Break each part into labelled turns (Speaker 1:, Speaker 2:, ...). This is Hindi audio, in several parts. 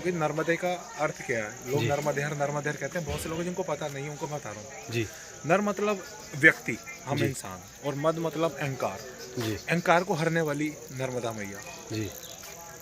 Speaker 1: कि नर्मदे का अर्थ क्या है। लोग नर्मदे हर कहते हैं, बहुत से लोग जिनको पता नहीं है उनको मैं बता रहा हूँ
Speaker 2: जी।
Speaker 1: नर मतलब व्यक्ति, हम
Speaker 2: जी।
Speaker 1: इंसान, और मद मतलब अहंकार।
Speaker 2: जी।
Speaker 1: अहंकार को हरने वाली नर्मदा मैया,
Speaker 2: जी।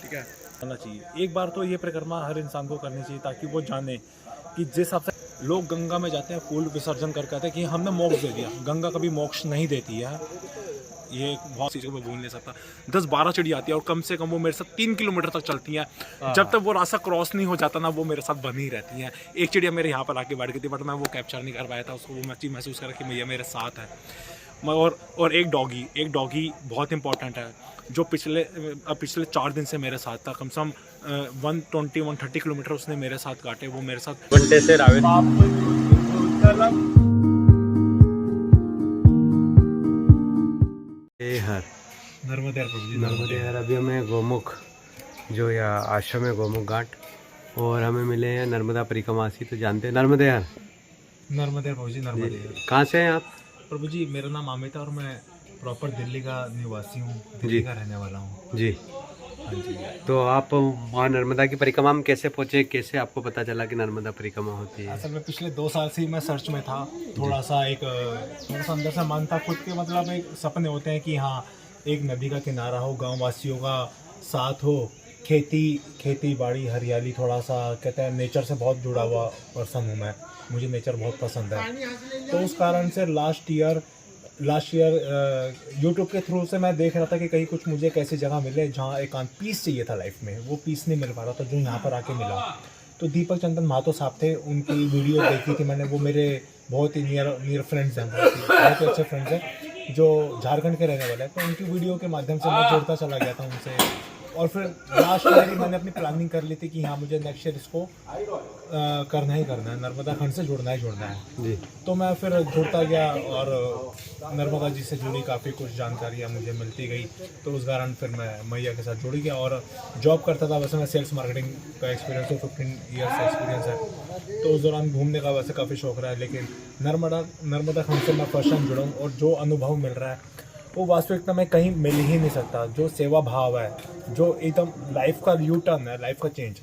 Speaker 1: ठीक है, करना चाहिए। एक बार तो ये परिक्रमा हर इंसान को करनी चाहिए ताकि वो जाने कि जिस हिसाब से लोग गंगा में जाते हैं फूल विसर्जन कर कहते हैं कि हमने मोक्ष दे दिया। गंगा कभी मोक्ष नहीं देती है। ये एक बहुत चीज़ को मैं भूल नहीं सकता। 10-12 चिड़िया आती है और कम से कम वो मेरे साथ 3 किलोमीटर तक चलती हैं। जब तक वो रास्ता क्रॉस नहीं हो जाता ना, वो मेरे साथ बनी रहती हैं। एक चिड़िया मेरे यहाँ पर आके बैठ गई थी, बट मैं वो कैप्चर नहीं कर पाया था उसको। वो मैं चीज़ महसूस करा कि भैया मेरे साथ है। और एक डॉगी बहुत इंपॉर्टेंट है, जो पिछले 4 दिन से मेरे साथ था। कम से कम 120-130 किलोमीटर उसने मेरे साथ काटे। वो मेरे साथ
Speaker 2: घंटे से रावे हर
Speaker 1: नर्मदे प्रभु जी,
Speaker 2: नर्मदे हर। अभी हमें गोमुख जो या आश्रम है गोमुख घाट, और हमें मिले हैं नर्मदा परिक्रमासी। तो जानते हैं नर्मदे हर।
Speaker 1: नर्मदे प्रभु जी, नर्मदे।
Speaker 2: कहाँ से हैं आप?
Speaker 1: प्रभु जी मेरा नाम अमित है और मैं प्रॉपर दिल्ली का निवासी हूँ,
Speaker 2: जी।
Speaker 1: दिल्ली का रहने वाला हूँ।
Speaker 2: जी।
Speaker 1: हाँ जी।
Speaker 2: तो आप वहाँ नर्मदा की परिक्रमा में कैसे पहुँचे? कैसे आपको पता चला कि नर्मदा परिक्रमा होती है?
Speaker 1: असल में पिछले 2 साल से ही मैं सर्च में था। थोड़ा सा अंदर से मन था खुद के, मतलब एक सपने होते हैं कि हाँ एक नदी का किनारा हो, गांव वासियों का साथ हो, खेती बाड़ी हरियाली, थोड़ा सा कहते हैं नेचर से बहुत जुड़ा हुआ पर्सन हूँ मैं। मुझे नेचर बहुत पसंद है। तो उस कारण से लास्ट ईयर यूट्यूब के थ्रू से मैं देख रहा था कि कहीं कुछ मुझे कैसी जगह मिले जहाँ एकांत पीस चाहिए था लाइफ में। वो पीस नहीं मिल पा रहा था जो यहाँ पर आके मिला। तो दीपक चंदन महतो साहब थे, उनकी वीडियो देखी थी मैंने। वो मेरे बहुत ही नियर फ्रेंड्स हैं, बहुत ही अच्छे फ्रेंड्स हैं जो झारखंड के रहने वाले हैं। तो उनकी वीडियो के माध्यम से मैं जुड़ता चला गया था उनसे। और फिर लास्ट ईयर ही मैंने अपनी प्लानिंग कर ली थी कि हाँ मुझे नेक्स्ट ईयर इसको करना ही करना है, नर्मदा खंड से जुड़ना है
Speaker 2: जी।
Speaker 1: तो मैं फिर जुड़ता गया और नर्मदा जी से जुड़ी काफ़ी कुछ जानकारियाँ मुझे मिलती गई। तो उस कारण फिर मैं मैया के साथ जुड़ गया और जॉब करता था। वैसे मैं सेल्स मार्केटिंग का एक्सपीरियंस है, 15 ईयर्स का एक्सपीरियंस है। तो उस दौरान घूमने का वैसे काफ़ी शौक रहा है। लेकिन नर्मदा खंड से मैं फर्स्ट टाइम जुड़ा हूँ और जो अनुभव मिल रहा है वो वास्तविकता में कहीं मिल ही नहीं सकता। जो सेवा भाव है, जो एकदम लाइफ का यू टर्न है, लाइफ का चेंज,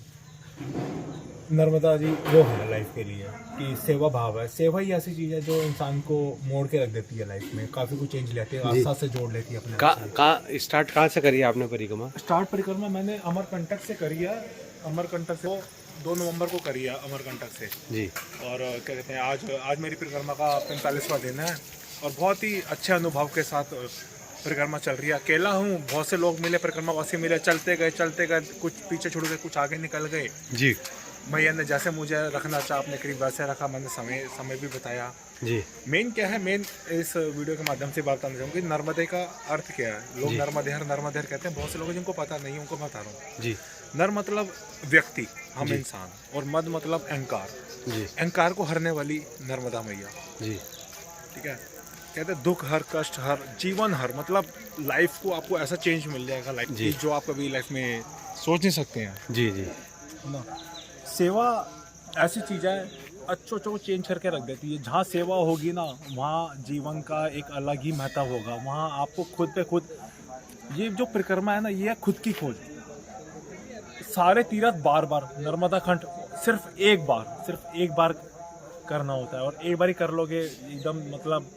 Speaker 1: नर्मदा जी वो है लाइफ के लिए कि सेवा भाव है। सेवा ही ऐसी चीज़ है जो इंसान को मोड़ के रख देती है लाइफ में, काफ़ी कुछ चेंज लेती है, आस्था से जोड़ लेती है अपने।
Speaker 2: स्टार्ट कहाँ से करी आपने परिक्रमा?
Speaker 1: स्टार्ट परिक्रमा मैंने अमरकंटक से करी है। अमरकंटक से 2 नवंबर को करी है, अमरकंटक से
Speaker 2: जी।
Speaker 1: और क्या कहते हैं आज मेरी परिक्रमा का 45वां दिन है और बहुत ही अच्छे अनुभव के साथ परिक्रमा चल रही है। अकेला हूँ, बहुत से लोग मिले, परिक्रमा वासी मिले, चलते गए, कुछ पीछे छुड़ गए, कुछ आगे निकल गए।
Speaker 2: जी।
Speaker 1: मैया ने जैसे मुझे रखना चाहा अपने करीब वैसे रखा। मैंने समय भी बताया।
Speaker 2: जी।
Speaker 1: मेन क्या है, मेन इस वीडियो के माध्यम से बताना चाहूँगा कि नर्मदे का अर्थ क्या है। लोग नर्मदे हर कहते हैं, बहुत से लोग जिनको पता नहीं है उनको मैं बता रहा हूँ।
Speaker 2: जी।
Speaker 1: नर मतलब व्यक्ति, हम इंसान, और मद मतलब अहंकार।
Speaker 2: जी।
Speaker 1: अहंकार को हरने वाली नर्मदा मैया।
Speaker 2: जी।
Speaker 1: ठीक है, कहते हैं दुख हर, कष्ट हर, जीवन हर, मतलब लाइफ को आपको ऐसा चेंज मिल जाएगा लाइफ की जो आप कभी लाइफ में सोच नहीं सकते हैं।
Speaker 2: जी। जी।
Speaker 1: ना सेवा ऐसी चीज़ है अच्छों को चेंज करके रख देती है। जहाँ सेवा होगी ना वहाँ जीवन का एक अलग ही महत्व होगा। वहाँ आपको खुद पे खुद, ये जो परिक्रमा है ना ये है खुद की खोज। सारे तीर्थ बार नर्मदा खंड सिर्फ एक बार करना होता है और एक बार ही कर लोगे एकदम, मतलब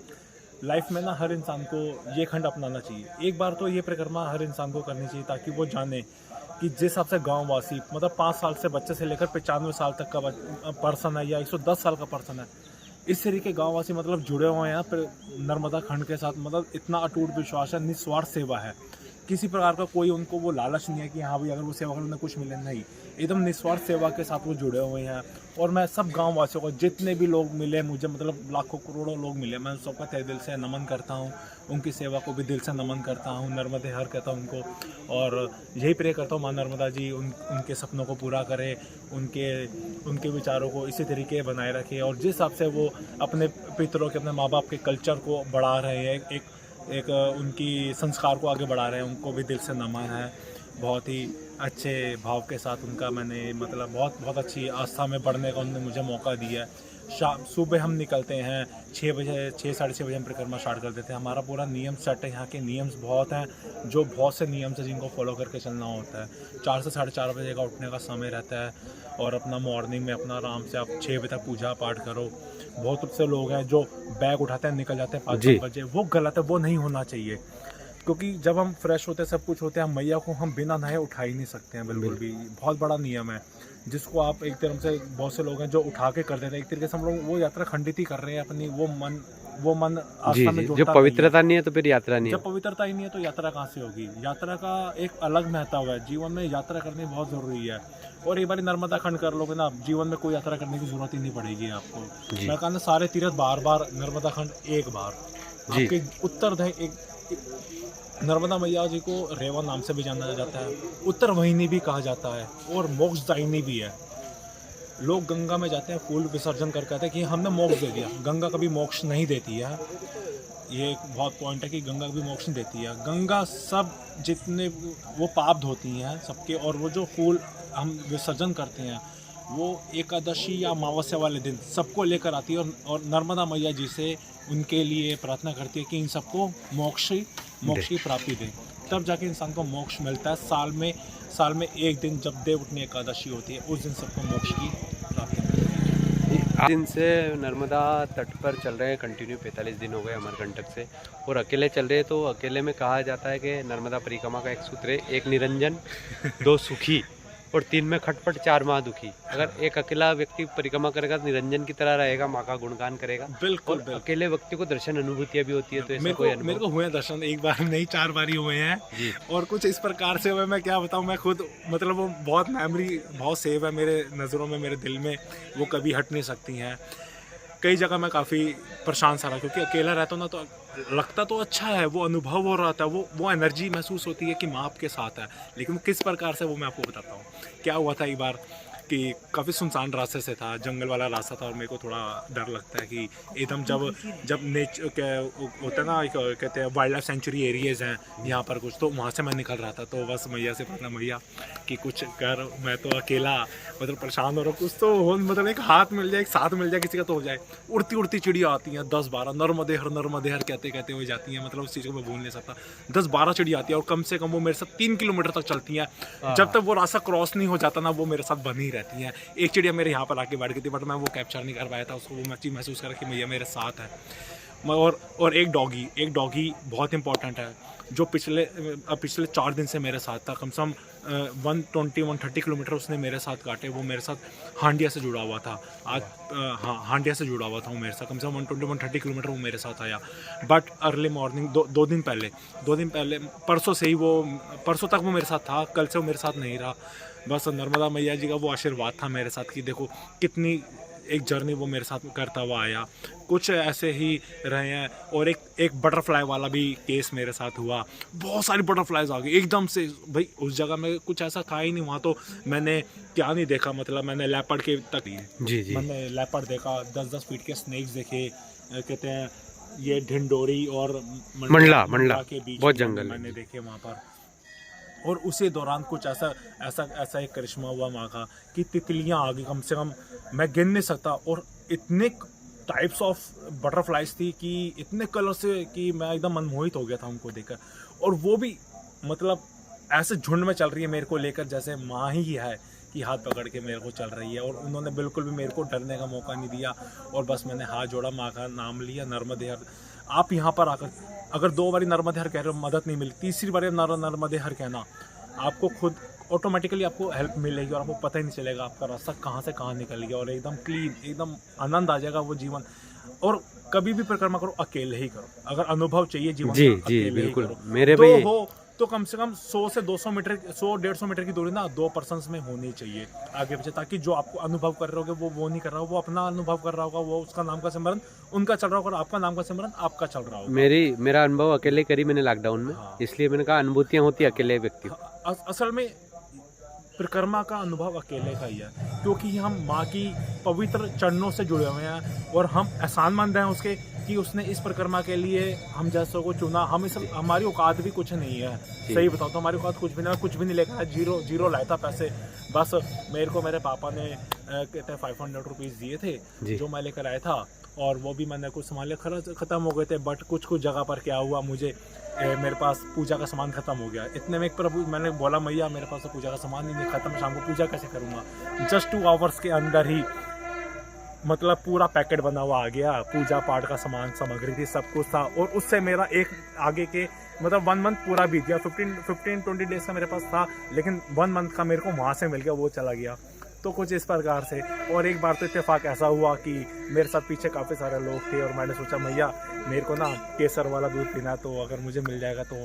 Speaker 1: लाइफ में ना हर इंसान को ये खंड अपनाना चाहिए। एक बार तो ये परिक्रमा हर इंसान को करनी चाहिए ताकि वो जाने कि जिस हिसाब से गाँव वासी, मतलब 5 साल से बच्चे से लेकर 95 साल तक का पर्सन है या 110 साल का पर्सन है, इस तरीके गाँव वासी मतलब जुड़े हुए हैं नर्मदा खंड के साथ। मतलब इतना अटूट विश्वास है, निस्वार्थ सेवा है। किसी प्रकार का कोई उनको वो लालच नहीं है कि हाँ भाई अगर वो सेवा करें उन्हें कुछ मिले, नहीं, एकदम निस्वार्थ सेवा के साथ वो जुड़े हुए हैं। और मैं सब गाँव वासियों को, जितने भी लोग मिले मुझे, मतलब लाखों करोड़ों लोग मिले, मैं सबका तहे दिल से नमन करता हूँ। उनकी सेवा को भी दिल से नमन करता हूँ, नर्मदे हर कहता हूँ उनको। और यही प्रे करता हूँ माँ नर्मदा जी उनके सपनों को पूरा करे, उनके विचारों को इसी तरीके बनाए रखे। और जिस हिसाब से वो अपने पितरों के, अपने माँ बाप के कल्चर को बढ़ा रहे हैं, एक उनकी संस्कार को आगे बढ़ा रहे हैं, उनको भी दिल से नमन है। बहुत ही अच्छे भाव के साथ उनका मैंने मतलब बहुत बहुत अच्छी आस्था में बढ़ने का उन्होंने मुझे मौका दिया है। शाम सुबह हम निकलते हैं 6 बजे, 6 साढ़े 6 बजे हम परिक्रमा स्टार्ट कर देते हैं। हमारा पूरा नियम सेट है, यहाँ के नियम्स बहुत हैं, जो बहुत से नियम है जिनको फॉलो करके चलना होता है। 4 से 4:30 बजे का उठने का समय रहता है और अपना मॉर्निंग में अपना आराम से आप 6 बजे तक पूजा पाठ करो। बहुत से लोग हैं जो बैग उठाते हैं निकल जाते हैं 5 बजे, वो गलत है, वो नहीं होना चाहिए। क्योंकि जब हम फ्रेश होते हैं, सब कुछ होते हैं, हम मैया को हम बिना नहाए उठा ही नहीं सकते हैं बिल्कुल भी। बहुत बड़ा नियम है जिसको आप एक तरह से, बहुत से लोग हैं जो उठा के कर देते हैं। एक तरीके से हम लोग वो यात्रा खंडित ही कर रहे हैं अपनी, वो मन आस्था में
Speaker 2: जो पवित्रता नहीं है तो फिर यात्रा नहीं है।
Speaker 1: जब पवित्रता ही नहीं है तो यात्रा कहाँ से होगी। यात्रा का एक अलग महत्व है, जीवन में यात्रा करनी बहुत ज़रूरी है। और एक बार नर्मदा खंड कर लोगे ना, जीवन में कोई यात्रा करने की जरूरत ही नहीं पड़ेगी आपको। मैं कहना सारे तीर्थ बार नर्मदा खंड एक बार आपके उत्तर नर्मदा मैया जी को रेवा नाम से भी जाना जाता है, उत्तर वाहिनी भी कहा जाता है और मोक्षदायिनी भी है। लोग गंगा में जाते हैं फूल विसर्जन कर कहते हैं कि हमने मोक्ष दे दिया। गंगा कभी मोक्ष नहीं देती है, ये एक बहुत पॉइंट है कि गंगा कभी मोक्ष नहीं देती है। गंगा सब जितने वो पाप धोती हैं सबके, और वो जो फूल हम विसर्जन करते हैं वो एकादशी या अमावस्या वाले दिन सबको लेकर आती है और नर्मदा मैया जी से उनके लिए प्रार्थना करती है कि इन सबको मोक्ष की प्राप्ति दे। तब जाके इंसान को मोक्ष मिलता है। साल में एक दिन जब देवउठनी एकादशी होती है, उस दिन सबको मोक्ष की प्राप्ति मिलती है।
Speaker 2: आज दिन से नर्मदा तट पर चल रहे हैं कंटिन्यू, 45 दिन हो गए अमरकंटक से, और अकेले चल रहे हैं। तो अकेले में कहा जाता है कि नर्मदा परिक्रमा का एक सूत्र है, 1 निरंजन, 2 सुखी और 3 में खटपट, 4 महादुखी। अगर एक अकेला व्यक्ति परिक्रमा करेगा तो निरंजन की तरह रहेगा, माँ का गुणगान करेगा।
Speaker 1: बिल्कुल।
Speaker 2: अकेले व्यक्ति को दर्शन अनुभूतियाँ भी होती है। तो
Speaker 1: मेरे को हुए दर्शन, एक बार नहीं 4 बार ही हुए हैं और कुछ इस प्रकार से हुए, मैं क्या बताऊँ। मैं खुद मतलब वो बहुत मेमोरी बहुत सेव है मेरे नज़रों में, मेरे दिल में, वो कभी हट नहीं सकती हैं। कई जगह मैं काफ़ी परेशान सा रहा, क्योंकि अकेला रहता हूँ ना, तो लगता तो अच्छा है, वो अनुभव हो रहा था, वो एनर्जी महसूस होती है कि माँ आपके साथ है। लेकिन किस प्रकार से वो मैं आपको बताता हूँ। क्या हुआ था एक बार कि काफ़ी सुनसान रास्ते से था, जंगल वाला रास्ता था, और मेरे को थोड़ा डर लगता है कि एकदम जब होता है ना, कहते हैं वाइल्ड लाइफ सेंचुरी एरियाज़ हैं यहाँ पर कुछ, तो वहाँ से मैं निकल रहा था। तो बस मैया से पूछना, मैया कि कुछ कर, मैं तो अकेला मतलब परेशान हो रहा हूँ, कुछ तो हो, मतलब एक हाथ मिल जाए, एक साथ मिल जाए किसी का तो हो जाए। उड़ती चिड़िया आती हैं 10-12, नर्मदे हर कहते हुए जाती हैं। मतलब उस चीज़ को मैं भूल नहीं सकता। 10-12 चिड़िया आती है और कम से कम वो मेरे साथ 3 किलोमीटर तक चलती हैं। जब तक वो रास्ता क्रॉस नहीं हो जाता ना, वो मेरे साथ बनी रहती हैं। एक चिड़िया मेरे यहाँ पर आके बैठ गई थी, बट मैं वो कैप्चर नहीं कर पाया था उसको। वो चीज़ महसूस करा कि भैया मेरे साथ है। और एक डॉगी बहुत इंपॉर्टेंट है, जो पिछले 4 दिन से मेरे साथ था। कम से कम 120-130 किलोमीटर उसने मेरे साथ काटे। वो मेरे साथ हांडिया से जुड़ा हुआ था। आज हांडिया से जुड़ा हुआ था वो मेरे साथ। कम से कम 120-130 किलोमीटर वो मेरे साथ आया। बट अर्ली मॉर्निंग 2 दिन पहले परसों तक वो मेरे साथ था, कल से वो मेरे साथ नहीं रहा। बस नर्मदा मैया जी का वो आशीर्वाद था मेरे साथ कि देखो कितनी एक जर्नी वो मेरे साथ करता हुआ आया। कुछ ऐसे ही रहे हैं। और एक बटरफ्लाई वाला भी केस मेरे साथ हुआ। बहुत सारी बटरफ्लाइज आ गई एकदम से। भाई उस जगह में कुछ ऐसा था ही नहीं। वहाँ तो मैंने क्या नहीं देखा, मतलब मैंने लेपर्ड के तक मैंने लेपर्ड देखा, 10-10 फीट के स्नेक्स देखे। कहते हैं ये ढिंडोरी और
Speaker 2: मंडला
Speaker 1: के बीच
Speaker 2: बहुत जंगल
Speaker 1: मैंने देखे वहाँ पर। और उसी दौरान कुछ ऐसा एक करिश्मा हुआ माँ का कि तितलियाँ आ गई, कम से कम मैं गिन नहीं सकता। और इतने टाइप्स ऑफ बटरफ्लाइज थी कि इतने कलर से कि मैं एकदम मनमोहित हो गया था उनको देखकर। और वो भी मतलब ऐसे झुंड में चल रही है मेरे को लेकर, जैसे माँ ही है कि हाथ पकड़ के मेरे को चल रही है। और उन्होंने बिल्कुल भी मेरे को डरने का मौका नहीं दिया। और बस मैंने हाथ जोड़ा, माँ का नाम लिया, नर्मदे हर। आप यहाँ पर आकर अगर 2 बारी नर्मदे हर कह रहे हो, मदद नहीं मिली, तीसरी बार नर्मदे हर कहना, आपको खुद ऑटोमेटिकली आपको हेल्प मिलेगी और आपको पता ही नहीं चलेगा आपका रास्ता कहाँ से कहाँ निकल गया। और एकदम क्लीन, एकदम आनंद आ जाएगा वो जीवन। और कभी भी परिक्रमा करो अकेले ही करो। अगर अनुभव चाहिए जीवन
Speaker 2: जी
Speaker 1: का,
Speaker 2: जी बिल्कुल।
Speaker 1: मेरे भी हो तो कम से कम 100 से 200 मीटर, 100-150 मीटर की दूरी ना 2 पर्सन्स में होनी चाहिए आगे पीछे, ताकि जो आपको अनुभव कर रहे होगे वो नहीं कर रहा होगा, वो अपना अनुभव कर रहा होगा, वो उसका नाम का सिमरन उनका चल रहा होगा, आपका नाम का सिमरन आपका चल रहा होगा।
Speaker 2: मेरा अनुभव अकेले करी मैंने लॉकडाउन में। इसलिए मैंने कहा अनुभूतियाँ होती है अकेले व्यक्ति।
Speaker 1: असल में परिक्रमा का अनुभव अकेले का ही है, क्योंकि हम माँ की पवित्र चरणों से जुड़े हुए हैं और हम एहसानमंद हैं उसके कि उसने इस परिक्रमा के लिए हम जैसों को चुना। हम इस हमारी औकात भी कुछ नहीं है, सही बताओ तो हमारी औकात कुछ भी नहीं है, कुछ भी नहीं लेकर आया, जीरो लाया था पैसे। बस मेरे को मेरे पापा ने कहते हैं 500 रुपीज़ दिए थे जो मैं लेकर आया था, और वो भी मैंने कुछ सामान ले ख़त्म हो गए थे। बट कुछ जगह पर क्या हुआ, मुझे मेरे पास पूजा का सामान ख़त्म हो गया। इतने में एक प्रभु मैंने बोला मैया मेरे पास तो पूजा का सामान ही नहीं ख़त्म, शाम को पूजा कैसे करूँगा। जस्ट 2 आवर्स के अंदर ही मतलब पूरा पैकेट बना हुआ आ गया, पूजा पाठ का सामान सामग्री थी, सब कुछ था। और उससे मेरा एक आगे के मतलब 1 मंथ पूरा बीत गया। 15-20 डेज का मेरे पास था, लेकिन 1 मंथ का मेरे को वहाँ से मिल गया, वो चला गया। तो कुछ इस प्रकार से। और एक बार तो इत्तेफाक ऐसा हुआ कि मेरे साथ पीछे काफ़ी सारे लोग थे और मैंने सोचा मैया मेरे को ना केसर वाला दूध पीना है, तो अगर मुझे मिल जाएगा तो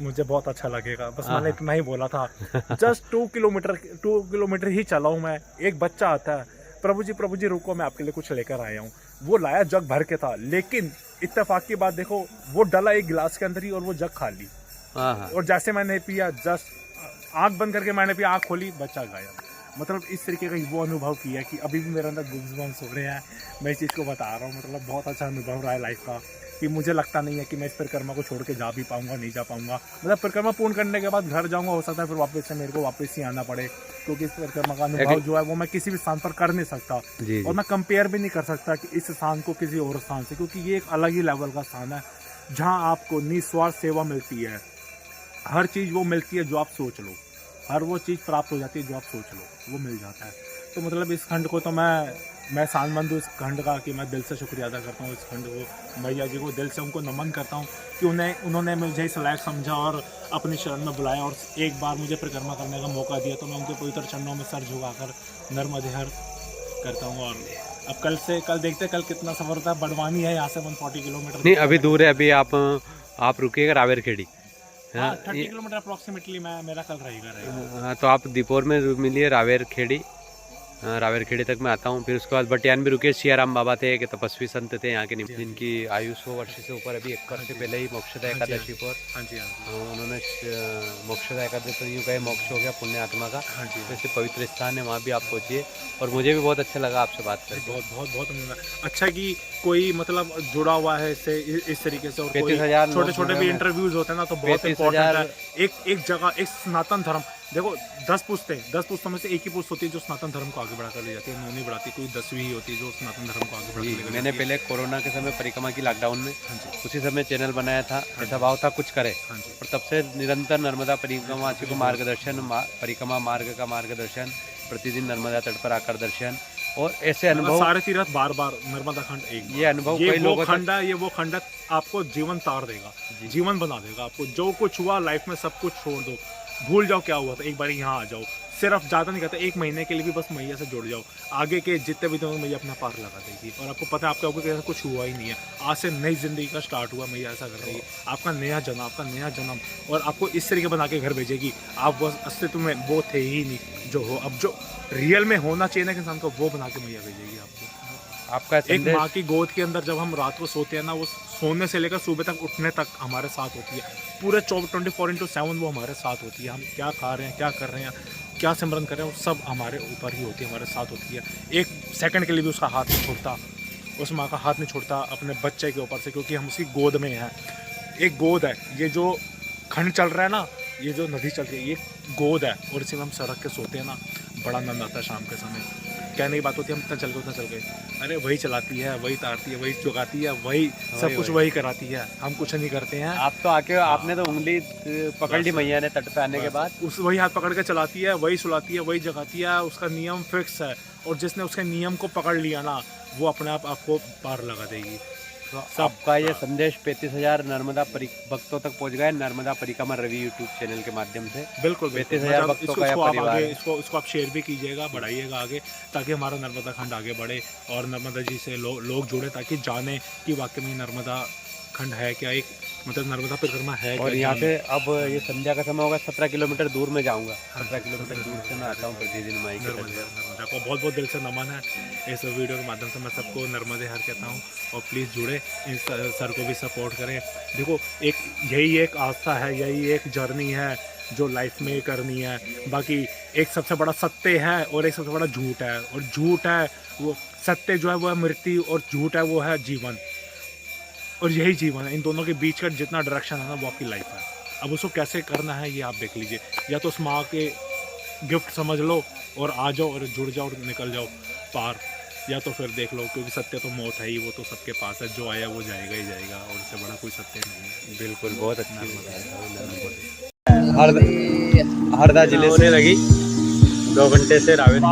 Speaker 1: मुझे बहुत अच्छा लगेगा। बस मैंने इतना ही बोला था। जस्ट 2 किलोमीटर ही चला हूँ मैं, एक बच्चा आता है, प्रभु जी रुको मैं आपके लिए कुछ लेकर आया हूँ। वो लाया जग भर के था, लेकिन इत्तेफाक की बात देखो वो डला एक गिलास के अंदर ही और वो जग खाली। और जैसे मैंने पिया, जस्ट आंख बंद करके मैंने पिया, आंख खोली, बच्चा गायब। मतलब इस तरीके का वो अनुभव किया कि अभी भी मेरे अंदर गूज़बम्स हो रहे हैं। मैं इस चीज़ को बता रहा हूँ, मतलब बहुत अच्छा अनुभव रहा है लाइफ का, कि मुझे लगता नहीं है कि मैं इस परिक्रमा को छोड़ के जा भी पाऊँगा, नहीं जा पाऊँगा। मतलब परिक्रमा पूर्ण करने के बाद घर जाऊँगा, हो सकता है फिर वापस से मेरे को वापस ही आना पड़े, क्योंकि इस परिक्रमा का अनुभव जो है वो मैं किसी भी स्थान पर कर नहीं सकता। और मैं कंपेयर भी नहीं कर सकता कि इस स्थान को किसी और स्थान से, क्योंकि ये एक अलग ही लेवल का स्थान है जहाँ आपको निस्वार्थ सेवा मिलती है। हर चीज़ वो मिलती है जो आप सोच लो, हर वो चीज़ प्राप्त हो जाती है जो आप सोच लो, वो मिल जाता है। तो मतलब इस खंड को तो मैं सानमंद हूँ इस खंड का, कि मैं दिल से शुक्रिया अदा करता हूँ इस खंड को, मैया जी को दिल से उनको नमन करता हूँ कि उन्होंने मुझे इस लायक समझा और अपनी शरण में बुलाया और एक बार मुझे परिक्रमा करने का मौका दिया। तो मैं उनके पवित्र चरणों में सर झुकाकर नर्मदेहर करता हूँ। और अब कल देखते कल कितना सफ़र होता है। बड़वानी है यहाँ से 140 किलोमीटर।
Speaker 2: नहीं अभी दूर है, अभी आप रुकिएगा रावेरखेड़ी।
Speaker 1: हाँ 30 किलोमीटर अप्रॉक्सीमेटली मेरा कल रहेगा।
Speaker 2: हाँ तो आप दीपोर में मिलिए रावेरखेड़ी तक मैं आता हूँ। फिर उसके बाद बटियान भी रुके। सियाराम बाबा थे, एक तपस्वी संत थे यहाँ के, जिनकी आयु 100 वर्ष से ऊपर। अभी 1 वर्ष से पहले ही मोक्षदा एकादशी पर उन्होंने मोक्षदा एकादशी, तो यूँ कहे मोक्ष हो गया पुण्य आत्मा का। वैसे पवित्र स्थान है, वहाँ भी आप पहुँचिए। और मुझे भी बहुत अच्छा लगा आपसे बात करके।
Speaker 1: बहुत अच्छा कि कोई मतलब जुड़ा हुआ है इससे इस तरीके से। और
Speaker 2: 35,000
Speaker 1: छोटे भी इंटरव्यूज होते हैं ना, तो बहुत इम्पोर्टेंट है। एक जगह एक सनातन धर्म, देखो 10 पुस्तों में से एक ही पुस्त होती है जो सनातन धर्म को आगे बढ़ाकर ले जाती है, नहीं बढ़ाती। कोई 10वीं ही होती है जो सनातन धर्म को आगे बढ़ाकर ले जाती है। मैंने
Speaker 2: पहले कोरोना के समय परिक्रमा की लॉकडाउन में उसी समय चैनल बनाया था, ऐसा भाव था कुछ करे। और तब से निरंतर नर्मदा परिक्रमा को मार्गदर्शन, परिक्रमा मार्ग का मार्गदर्शन, प्रतिदिन नर्मदा तट पर आकर दर्शन और ऐसे अनुभव।
Speaker 1: सारे तीर्थ बार नर्मदा खंड एक,
Speaker 2: ये अनुभव
Speaker 1: ये वो खंड है, ये वो खंड आपको जीवन तार देगा, जीवन बना देगा आपको। जो कुछ हुआ लाइफ में सब कुछ छोड़ दो, भूल जाओ क्या हुआ था, एक बार यहाँ आ जाओ। सिर्फ ज़्यादा नहीं कहता, 1 महीने के लिए भी बस मैया से जुड़ जाओ। आगे के जितने भी दिन मैया अपना पार लगा देगी। और आपको पता है आपके ऊपर कैसा कुछ हुआ ही नहीं है, आज से नई जिंदगी का स्टार्ट हुआ। मैया ऐसा कर देगी, आपका नया जन्म। और आपको इस तरीके बना के घर भेजेगी, आप बस अस्तित्व में वो थे ही नहीं जो हो, अब जो रियल में होना चाहिए ना इंसान को, वो बना के मैया भेजेगी आपको।
Speaker 2: आपका
Speaker 1: एक माँ की गोद के अंदर जब हम रात को सोते हैं ना, वो सोने से लेकर सुबह तक उठने तक हमारे साथ होती है। पूरे 24/7 वो हमारे साथ होती है। हम क्या खा रहे हैं, क्या कर रहे हैं, क्या सिमरन कर रहे हैं, वो सब हमारे ऊपर ही होती है, हमारे साथ होती है। 1 सेकंड के लिए भी उसका हाथ नहीं छोड़ता, उस माँ का हाथ नहीं छोड़ता अपने बच्चे के ऊपर से, क्योंकि हम उसकी गोद में हैं। एक गोद है, ये जो खंड चल रहा है ना, ये जो नदी चल रही है, ये गोद है। और इसी में हम सड़क के सोते हैं ना, बड़ा आनंद आता है शाम के समय। कहने की बात होती है हम उतना चल गए, अरे वही चलाती है, वही तारती है, वही चुगाती है, वही सब कुछ वही कराती है, हम कुछ नहीं करते हैं।
Speaker 2: आप तो आके आपने तो उंगली पकड़ ली मैया ने तट पे आने के बाद।
Speaker 1: उस वही हाथ पकड़ के चलाती है, वही सुलाती है, वही जगाती है। उसका नियम फिक्स है, और जिसने उसके नियम को पकड़ लिया ना, वो अपने आप आपको पार लगा देगी।
Speaker 2: तो सबका ये संदेश 35,000 नर्मदा भक्तों तक पहुंच गया, नर्मदा परिक्रमा रवि यूट्यूब चैनल के माध्यम से।
Speaker 1: बिल्कुल
Speaker 2: 35,000 भक्तों का परिवार।
Speaker 1: इसको आप शेयर भी कीजिएगा, बढ़ाइएगा आगे, ताकि हमारा नर्मदा खंड आगे बढ़े और नर्मदा जी से लोग जुड़े, ताकि जाने कि वाकई में नर्मदा खंड है क्या, एक मतलब नर्मदा परिक्रमा है।
Speaker 2: और यहाँ से अब ये संध्या का समय होगा, 17 किलोमीटर दूर में जाऊँगा। 17 किलोमीटर दूर से मैं आता हूँ प्रतिदिन माई के तट पर।
Speaker 1: आपको बहुत बहुत दिल से नमन है। इस वीडियो के माध्यम से मैं सबको नर्मदेहर कहता हूँ, और प्लीज़ जुड़े, इस सर को भी सपोर्ट करें। देखो एक यही एक आस्था है, यही एक जर्नी है जो लाइफ में करनी है। बाकी एक सबसे बड़ा सत्य है और एक सबसे बड़ा झूठ है, और झूठ है वो, सत्य जो है वो है मृत्यु, और झूठ है वो है जीवन, और यही जीवन है। इन दोनों के बीच का जितना डायरेक्शन है ना वो आपकी लाइफ है। अब उसको कैसे करना है ये आप देख लीजिए, या तो उस माँ के गिफ्ट समझ लो और आ जाओ और जुड़ जाओ और निकल जाओ पार, या तो फिर देख लो, क्योंकि सत्य तो मौत है ही, वो तो सबके पास है, जो आया वो जाएगा ही जाएगा, और उससे बड़ा कोई सत्य नहीं है।
Speaker 2: बिल्कुल, बहुत अच्छी हरदा जिले से लगी 2 घंटे से रावेत।